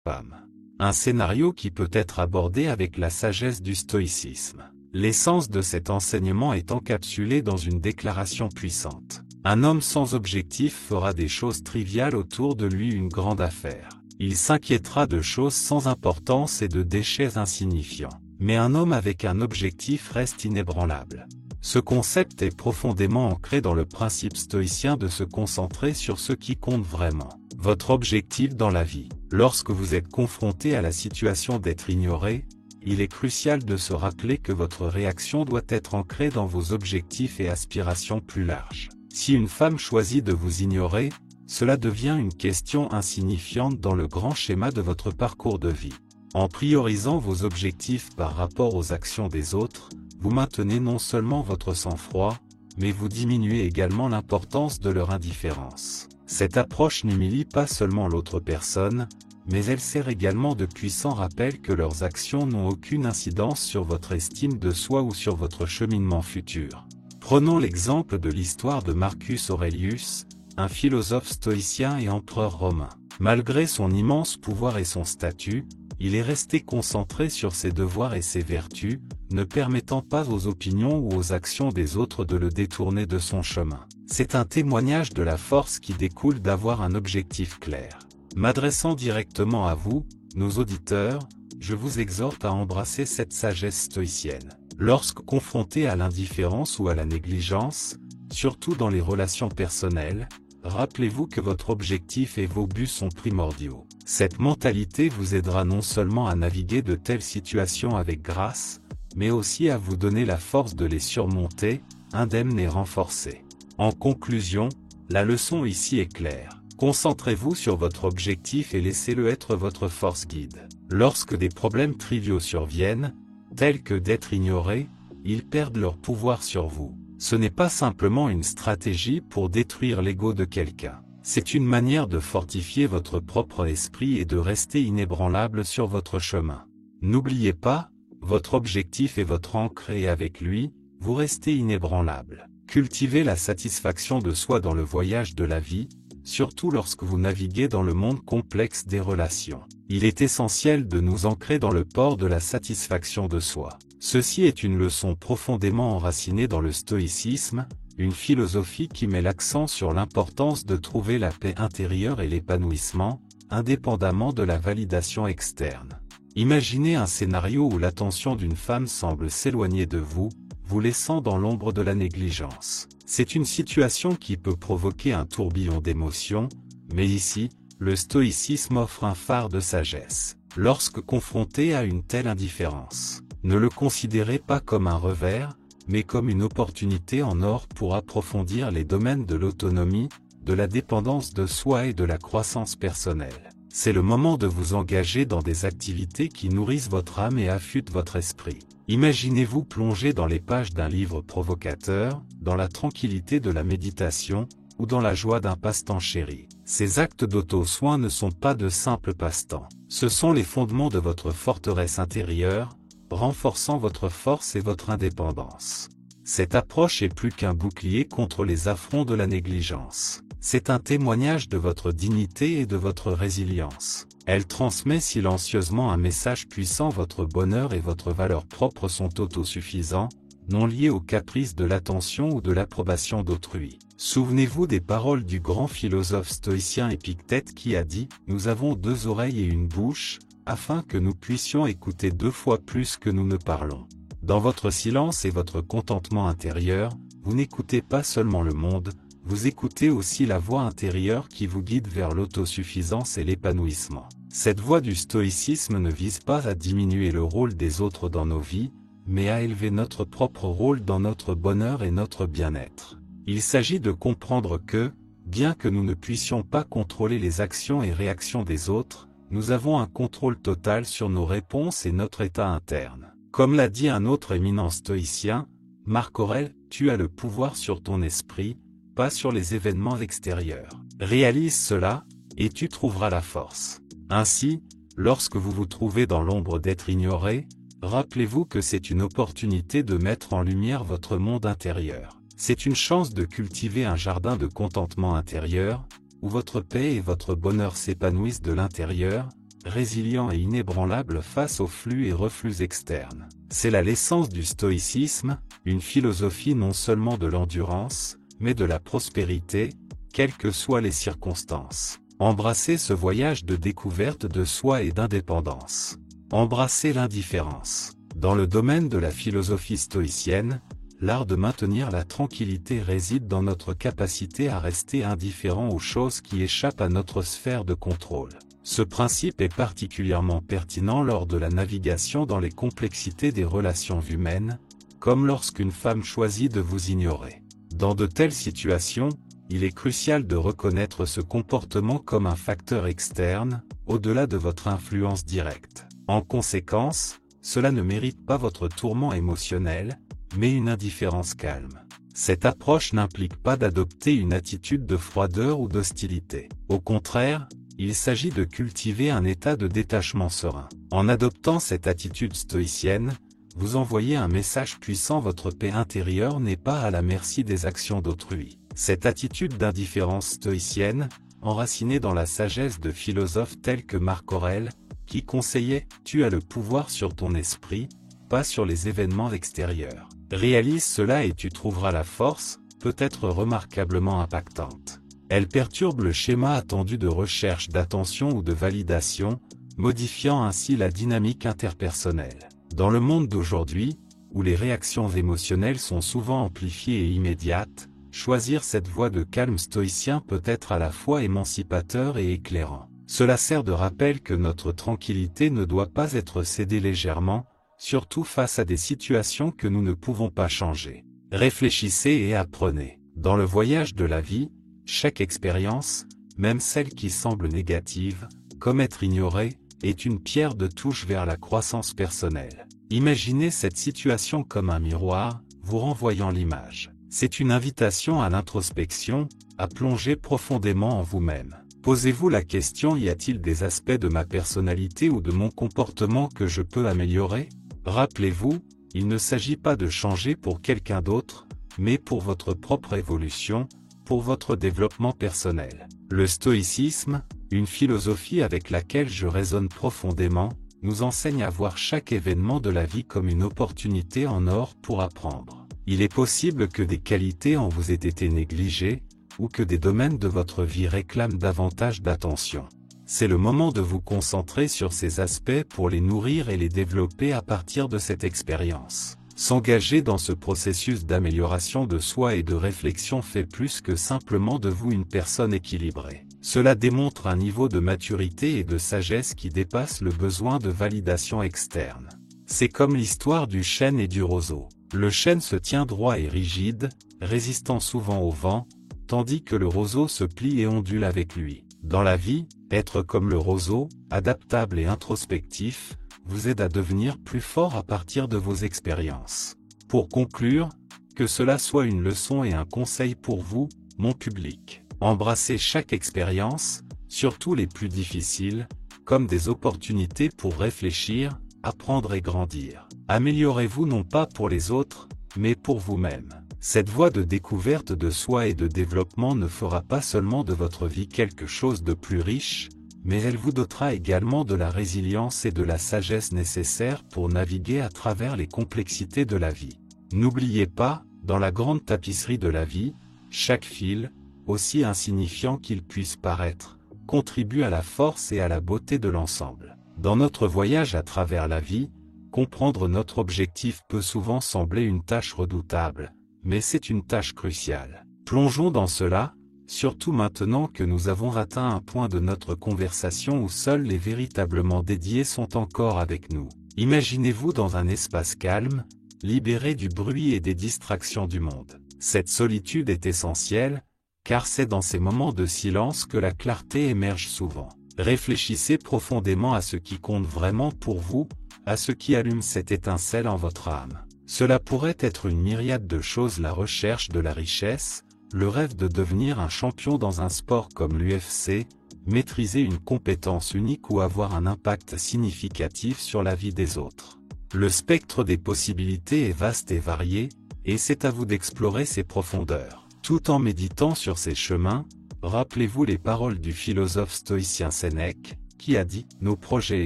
sage-femme. Un scénario qui peut être abordé avec la sagesse du stoïcisme. L'essence de cet enseignement est encapsulée dans une déclaration puissante. Un homme sans objectif fera des choses triviales autour de lui une grande affaire. Il s'inquiétera de choses sans importance et de déchets insignifiants. Mais un homme avec un objectif reste inébranlable. Ce concept est profondément ancré dans le principe stoïcien de se concentrer sur ce qui compte vraiment. Votre objectif dans la vie. Lorsque vous êtes confronté à la situation d'être ignoré, il est crucial de se rappeler que votre réaction doit être ancrée dans vos objectifs et aspirations plus larges. Si une femme choisit de vous ignorer, cela devient une question insignifiante dans le grand schéma de votre parcours de vie. En priorisant vos objectifs par rapport aux actions des autres, vous maintenez non seulement votre sang-froid, mais vous diminuez également l'importance de leur indifférence. Cette approche n'humilie pas seulement l'autre personne, mais elle sert également de puissant rappel que leurs actions n'ont aucune incidence sur votre estime de soi ou sur votre cheminement futur. Prenons l'exemple de l'histoire de Marcus Aurelius, un philosophe stoïcien et empereur romain. Malgré son immense pouvoir et son statut, il est resté concentré sur ses devoirs et ses vertus, ne permettant pas aux opinions ou aux actions des autres de le détourner de son chemin. C'est un témoignage de la force qui découle d'avoir un objectif clair. M'adressant directement à vous, nos auditeurs, je vous exhorte à embrasser cette sagesse stoïcienne. Lorsque confronté à l'indifférence ou à la négligence, surtout dans les relations personnelles, rappelez-vous que votre objectif et vos buts sont primordiaux. Cette mentalité vous aidera non seulement à naviguer de telles situations avec grâce, mais aussi à vous donner la force de les surmonter, indemnes et renforcées. En conclusion, la leçon ici est claire. Concentrez-vous sur votre objectif et laissez-le être votre force guide. Lorsque des problèmes triviaux surviennent, tels que d'être ignorés, ils perdent leur pouvoir sur vous. Ce n'est pas simplement une stratégie pour détruire l'ego de quelqu'un. C'est une manière de fortifier votre propre esprit et de rester inébranlable sur votre chemin. N'oubliez pas, votre objectif est votre ancre et avec lui, vous restez inébranlable. Cultivez la satisfaction de soi dans le voyage de la vie, surtout lorsque vous naviguez dans le monde complexe des relations. Il est essentiel de nous ancrer dans le port de la satisfaction de soi. Ceci est une leçon profondément enracinée dans le stoïcisme, une philosophie qui met l'accent sur l'importance de trouver la paix intérieure et l'épanouissement, indépendamment de la validation externe. Imaginez un scénario où l'attention d'une femme semble s'éloigner de vous, vous laissant dans l'ombre de la négligence. C'est une situation qui peut provoquer un tourbillon d'émotions, mais ici, le stoïcisme offre un phare de sagesse. Lorsque confronté à une telle indifférence, ne le considérez pas comme un revers, mais comme une opportunité en or pour approfondir les domaines de l'autonomie, de la dépendance de soi et de la croissance personnelle. C'est le moment de vous engager dans des activités qui nourrissent votre âme et affûtent votre esprit. Imaginez-vous plonger dans les pages d'un livre provocateur, dans la tranquillité de la méditation, ou dans la joie d'un passe-temps chéri. Ces actes d'auto-soin ne sont pas de simples passe-temps. Ce sont les fondements de votre forteresse intérieure, renforçant votre force et votre indépendance. Cette approche est plus qu'un bouclier contre les affronts de la négligence. C'est un témoignage de votre dignité et de votre résilience. Elle transmet silencieusement un message puissant: votre bonheur et votre valeur propre sont autosuffisants, non liés aux caprices de l'attention ou de l'approbation d'autrui. Souvenez-vous des paroles du grand philosophe stoïcien Épictète qui a dit « Nous avons 2 oreilles et une bouche, afin que nous puissions écouter 2 fois plus que nous ne parlons. » Dans votre silence et votre contentement intérieur, vous n'écoutez pas seulement le monde, vous écoutez aussi la voix intérieure qui vous guide vers l'autosuffisance et l'épanouissement. Cette voie du stoïcisme ne vise pas à diminuer le rôle des autres dans nos vies, mais à élever notre propre rôle dans notre bonheur et notre bien-être. Il s'agit de comprendre que, bien que nous ne puissions pas contrôler les actions et réactions des autres, nous avons un contrôle total sur nos réponses et notre état interne. Comme l'a dit un autre éminent stoïcien, Marc Aurèle, tu as le pouvoir sur ton esprit, pas sur les événements extérieurs. Réalise cela, et tu trouveras la force. Ainsi, lorsque vous vous trouvez dans l'ombre d'être ignoré, rappelez-vous que c'est une opportunité de mettre en lumière votre monde intérieur. C'est une chance de cultiver un jardin de contentement intérieur, où votre paix et votre bonheur s'épanouissent de l'intérieur, résilient et inébranlable face aux flux et reflux externes. C'est là l'essence du stoïcisme, une philosophie non seulement de l'endurance, mais de la prospérité, quelles que soient les circonstances. Embrassez ce voyage de découverte de soi et d'indépendance. Embrassez l'indifférence. Dans le domaine de la philosophie stoïcienne, l'art de maintenir la tranquillité réside dans notre capacité à rester indifférent aux choses qui échappent à notre sphère de contrôle. Ce principe est particulièrement pertinent lors de la navigation dans les complexités des relations humaines, comme lorsqu'une femme choisit de vous ignorer. Dans de telles situations, il est crucial de reconnaître ce comportement comme un facteur externe, au-delà de votre influence directe. En conséquence, cela ne mérite pas votre tourment émotionnel, mais une indifférence calme. Cette approche n'implique pas d'adopter une attitude de froideur ou d'hostilité. Au contraire, il s'agit de cultiver un état de détachement serein. En adoptant cette attitude stoïcienne, vous envoyez un message puissant: votre paix intérieure n'est pas à la merci des actions d'autrui. Cette attitude d'indifférence stoïcienne, enracinée dans la sagesse de philosophes tels que Marc Aurèle, qui conseillait « Tu as le pouvoir sur ton esprit, pas sur les événements extérieurs ». Réalise cela et tu trouveras la force, peut-être remarquablement impactante. Elle perturbe le schéma attendu de recherche d'attention ou de validation, modifiant ainsi la dynamique interpersonnelle. Dans le monde d'aujourd'hui, où les réactions émotionnelles sont souvent amplifiées et immédiates, choisir cette voie de calme stoïcien peut être à la fois émancipateur et éclairant. Cela sert de rappel que notre tranquillité ne doit pas être cédée légèrement, surtout face à des situations que nous ne pouvons pas changer. Réfléchissez et apprenez. Dans le voyage de la vie, chaque expérience, même celle qui semble négative, comme être ignorée, est une pierre de touche vers la croissance personnelle. Imaginez cette situation comme un miroir, vous renvoyant l'image. C'est une invitation à l'introspection, à plonger profondément en vous-même. Posez-vous la question: y a-t-il des aspects de ma personnalité ou de mon comportement que je peux améliorer? Rappelez-vous, il ne s'agit pas de changer pour quelqu'un d'autre, mais pour votre propre évolution, pour votre développement personnel. Le stoïcisme, une philosophie avec laquelle je résonne profondément, nous enseigne à voir chaque événement de la vie comme une opportunité en or pour apprendre. Il est possible que des qualités en vous aient été négligées, ou que des domaines de votre vie réclament davantage d'attention. C'est le moment de vous concentrer sur ces aspects pour les nourrir et les développer à partir de cette expérience. S'engager dans ce processus d'amélioration de soi et de réflexion fait plus que simplement de vous une personne équilibrée. Cela démontre un niveau de maturité et de sagesse qui dépasse le besoin de validation externe. C'est comme l'histoire du chêne et du roseau. Le chêne se tient droit et rigide, résistant souvent au vent, tandis que le roseau se plie et ondule avec lui. Dans la vie, être comme le roseau, adaptable et introspectif, vous aide à devenir plus fort à partir de vos expériences. Pour conclure, que cela soit une leçon et un conseil pour vous, mon public. Embrassez chaque expérience, surtout les plus difficiles, comme des opportunités pour réfléchir, apprendre et grandir. Améliorez-vous non pas pour les autres, mais pour vous-même. Cette voie de découverte de soi et de développement ne fera pas seulement de votre vie quelque chose de plus riche, mais elle vous dotera également de la résilience et de la sagesse nécessaires pour naviguer à travers les complexités de la vie. N'oubliez pas, dans la grande tapisserie de la vie, chaque fil, aussi insignifiant qu'il puisse paraître, contribue à la force et à la beauté de l'ensemble. Dans notre voyage à travers la vie, comprendre notre objectif peut souvent sembler une tâche redoutable, mais c'est une tâche cruciale. Plongeons dans cela, surtout maintenant que nous avons atteint un point de notre conversation où seuls les véritablement dédiés sont encore avec nous. Imaginez-vous dans un espace calme, libéré du bruit et des distractions du monde. Cette solitude est essentielle, car c'est dans ces moments de silence que la clarté émerge souvent. Réfléchissez profondément à ce qui compte vraiment pour vous, à ce qui allume cette étincelle en votre âme. Cela pourrait être une myriade de choses: la recherche de la richesse, le rêve de devenir un champion dans un sport comme l'UFC, maîtriser une compétence unique ou avoir un impact significatif sur la vie des autres. Le spectre des possibilités est vaste et varié, et c'est à vous d'explorer ses profondeurs. Tout en méditant sur ces chemins, rappelez-vous les paroles du philosophe stoïcien Sénèque: qui a dit « Nos projets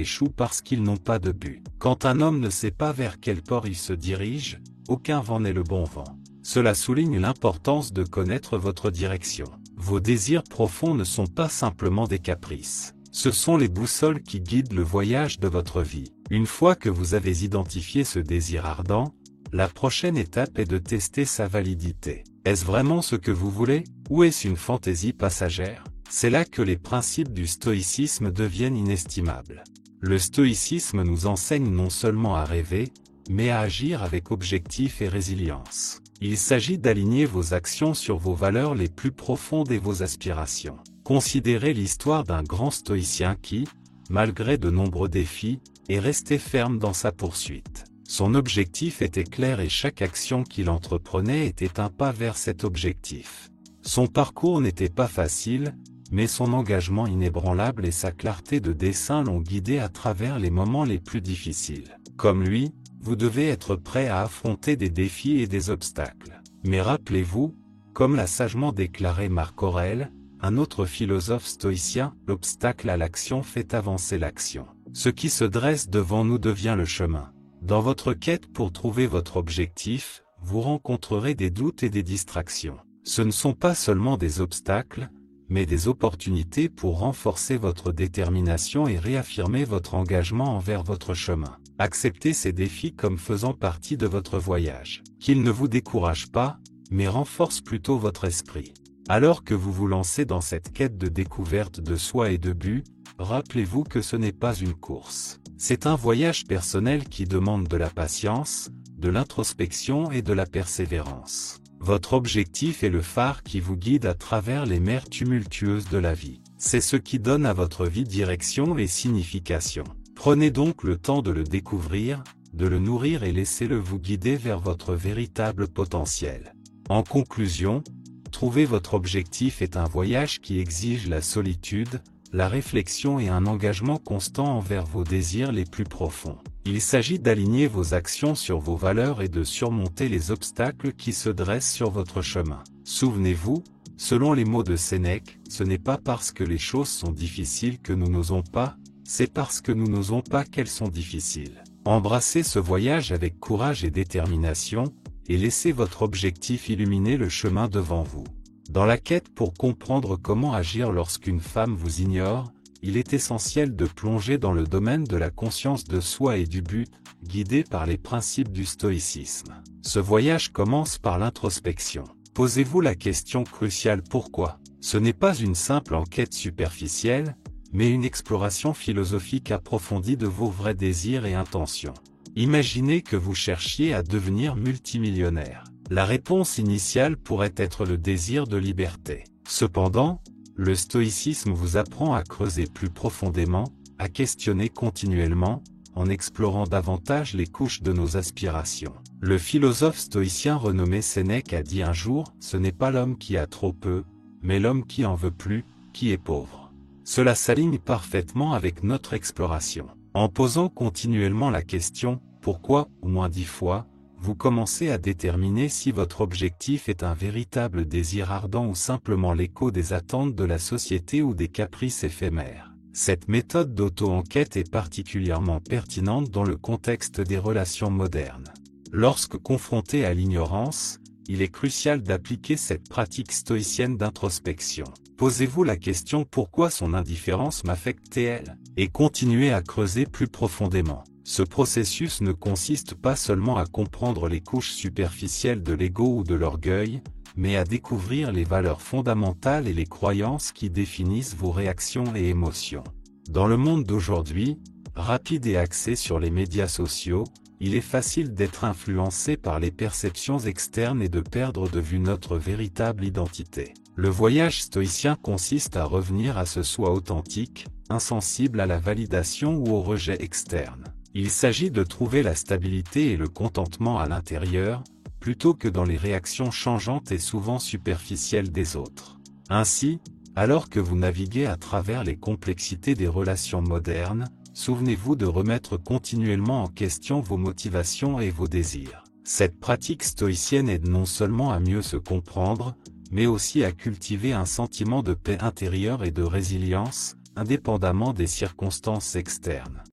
échouent parce qu'ils n'ont pas de but ». Quand un homme ne sait pas vers quel port il se dirige, aucun vent n'est le bon vent. Cela souligne l'importance de connaître votre direction. Vos désirs profonds ne sont pas simplement des caprices. Ce sont les boussoles qui guident le voyage de votre vie. Une fois que vous avez identifié ce désir ardent, la prochaine étape est de tester sa validité. Est-ce vraiment ce que vous voulez, ou est-ce une fantaisie passagère? C'est là que les principes du stoïcisme deviennent inestimables. Le stoïcisme nous enseigne non seulement à rêver, mais à agir avec objectif et résilience. Il s'agit d'aligner vos actions sur vos valeurs les plus profondes et vos aspirations. Considérez l'histoire d'un grand stoïcien qui, malgré de nombreux défis, est resté ferme dans sa poursuite. Son objectif était clair et chaque action qu'il entreprenait était un pas vers cet objectif. Son parcours n'était pas facile, mais son engagement inébranlable et sa clarté de dessein l'ont guidé à travers les moments les plus difficiles. Comme lui, vous devez être prêt à affronter des défis et des obstacles. Mais rappelez-vous, comme l'a sagement déclaré Marc Aurèle, un autre philosophe stoïcien, l'obstacle à l'action fait avancer l'action. Ce qui se dresse devant nous devient le chemin. Dans votre quête pour trouver votre objectif, vous rencontrerez des doutes et des distractions. Ce ne sont pas seulement des obstacles, mais des opportunités pour renforcer votre détermination et réaffirmer votre engagement envers votre chemin. Acceptez ces défis comme faisant partie de votre voyage. Qu'ils ne vous découragent pas, mais renforcent plutôt votre esprit. Alors que vous vous lancez dans cette quête de découverte de soi et de but, rappelez-vous que ce n'est pas une course. C'est un voyage personnel qui demande de la patience, de l'introspection et de la persévérance. Votre objectif est le phare qui vous guide à travers les mers tumultueuses de la vie. C'est ce qui donne à votre vie direction et signification. Prenez donc le temps de le découvrir, de le nourrir et laissez-le vous guider vers votre véritable potentiel. En conclusion, trouver votre objectif est un voyage qui exige la solitude, la réflexion et un engagement constant envers vos désirs les plus profonds. Il s'agit d'aligner vos actions sur vos valeurs et de surmonter les obstacles qui se dressent sur votre chemin. Souvenez-vous, selon les mots de Sénèque, ce n'est pas parce que les choses sont difficiles que nous n'osons pas, c'est parce que nous n'osons pas qu'elles sont difficiles. Embrassez ce voyage avec courage et détermination, et laissez votre objectif illuminer le chemin devant vous. Dans la quête pour comprendre comment agir lorsqu'une femme vous ignore, il est essentiel de plonger dans le domaine de la conscience de soi et du but, guidé par les principes du stoïcisme. Ce voyage commence par l'introspection. Posez-vous la question cruciale pourquoi. Ce n'est pas une simple enquête superficielle, mais une exploration philosophique approfondie de vos vrais désirs et intentions. Imaginez que vous cherchiez à devenir multimillionnaire. La réponse initiale pourrait être le désir de liberté. Cependant, le stoïcisme vous apprend à creuser plus profondément, à questionner continuellement, en explorant davantage les couches de nos aspirations. Le philosophe stoïcien renommé Sénèque a dit un jour, ce n'est pas l'homme qui a trop peu, mais l'homme qui en veut plus, qui est pauvre. Cela s'aligne parfaitement avec notre exploration. En posant continuellement la question, pourquoi, au moins 10 fois, vous commencez à déterminer si votre objectif est un véritable désir ardent ou simplement l'écho des attentes de la société ou des caprices éphémères. Cette méthode d'auto-enquête est particulièrement pertinente dans le contexte des relations modernes. Lorsque confronté à l'ignorance, il est crucial d'appliquer cette pratique stoïcienne d'introspection. Posez-vous la question pourquoi son indifférence m'affecte-t-elle, et continuez à creuser plus profondément. Ce processus ne consiste pas seulement à comprendre les couches superficielles de l'ego ou de l'orgueil, mais à découvrir les valeurs fondamentales et les croyances qui définissent vos réactions et émotions. Dans le monde d'aujourd'hui, rapide et axé sur les médias sociaux, il est facile d'être influencé par les perceptions externes et de perdre de vue notre véritable identité. Le voyage stoïcien consiste à revenir à ce soi authentique, insensible à la validation ou au rejet externe. Il s'agit de trouver la stabilité et le contentement à l'intérieur, plutôt que dans les réactions changeantes et souvent superficielles des autres. Ainsi, alors que vous naviguez à travers les complexités des relations modernes, souvenez-vous de remettre continuellement en question vos motivations et vos désirs. Cette pratique stoïcienne aide non seulement à mieux se comprendre, mais aussi à cultiver un sentiment de paix intérieure et de résilience, indépendamment des circonstances externes.